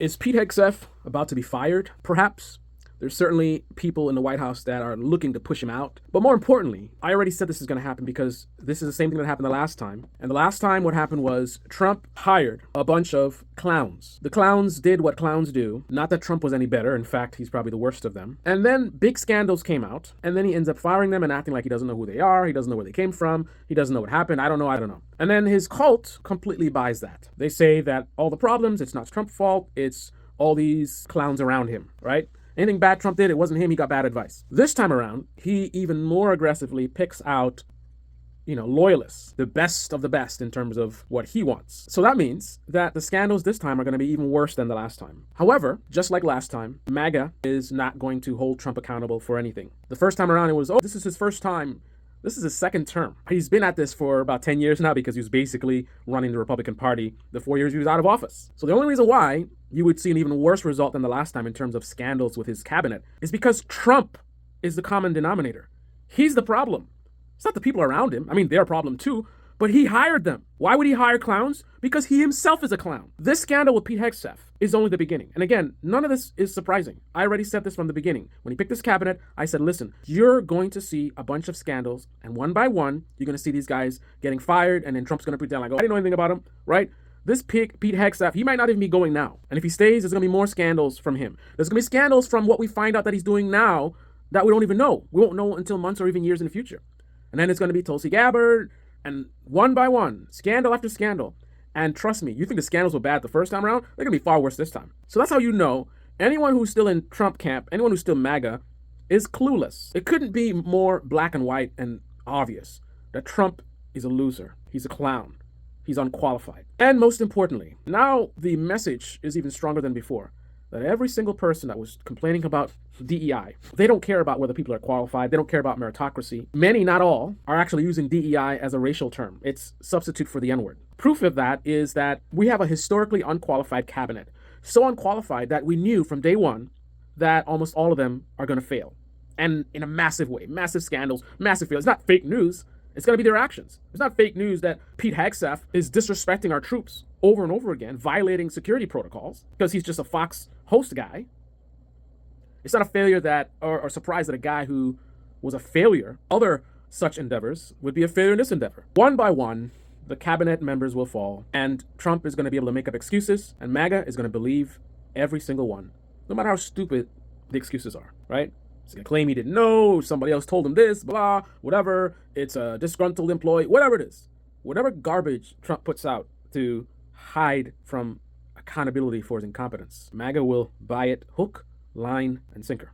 Is Pete Hegsef about to be fired? Perhaps. There's certainly people in the White House that are looking to push him out. But more importantly, I already said this is going to happen because this is the same thing that happened the last time. And the last time what happened was Trump hired a bunch of clowns. The clowns did what clowns do. Not that Trump was any better. In fact, he's probably the worst of them. And then big scandals came out. And then he ends up firing them and acting like he doesn't know who they are. He doesn't know where they came from. He doesn't know what happened. I don't know. And then his cult completely buys that. They say that all the problems, it's not Trump's fault. It's all these clowns around him, right? Anything bad Trump did, it wasn't him, he got bad advice. This time around, he even more aggressively picks out, loyalists, the best of the best in terms of what he wants. So that means that the scandals this time are going to be even worse than the last time. However, just like last time, MAGA is not going to hold Trump accountable for anything. The first time around, it was, this is his first time. This is his second term. He's been at this for about 10 years now because he was basically running the Republican Party the 4 years he was out of office. So the only reason why you would see an even worse result than the last time in terms of scandals with his cabinet is because Trump is the common denominator. He's the problem. It's not the people around him. I mean, they're a problem too, but he hired them. Why would he hire clowns? Because he himself is a clown. This scandal with Pete Hegseth is only the beginning. And again, none of this is surprising. I already said this from the beginning. When he picked this cabinet, I said, listen, you're going to see a bunch of scandals, and one by one, you're going to see these guys getting fired, and then Trump's going to pretend like, oh, I didn't know anything about him, right? This Pete Hegseth, he might not even be going now. And if he stays, there's going to be more scandals from him. There's going to be scandals from what we find out that he's doing now that we don't even know. We won't know until months or even years in the future. And then it's going to be Tulsi Gabbard, and one by one, scandal after scandal. And trust me, you think the scandals were bad the first time around? They're going to be far worse this time. So that's how you know anyone who's still in Trump camp, anyone who's still MAGA, is clueless. It couldn't be more black and white and obvious that Trump is a loser. He's a clown. He's unqualified. And most importantly, now the message is even stronger than before. That every single person that was complaining about DEI, they don't care about whether people are qualified. They don't care about meritocracy. Many, not all, are actually using DEI as a racial term. It's substitute for the N-word. Proof of that is that we have a historically unqualified cabinet. So unqualified that we knew from day one that almost all of them are going to fail. And in a massive way. Massive scandals, massive failures. It's not fake news. It's going to be their actions. It's not fake news that Pete Hegseth is disrespecting our troops over and over again, violating security protocols because he's just a Fox host guy. It's not a failure that, or surprise that a guy who was a failure, other such endeavors would be a failure in this endeavor. One by one, the cabinet members will fall, and Trump is going to be able to make up excuses, and MAGA is going to believe every single one, no matter how stupid the excuses are, right? He's going to claim he didn't know, somebody else told him this, blah, whatever. It's a disgruntled employee, whatever it is. Whatever garbage Trump puts out to hide from accountability for his incompetence, MAGA will buy it hook, line, and sinker.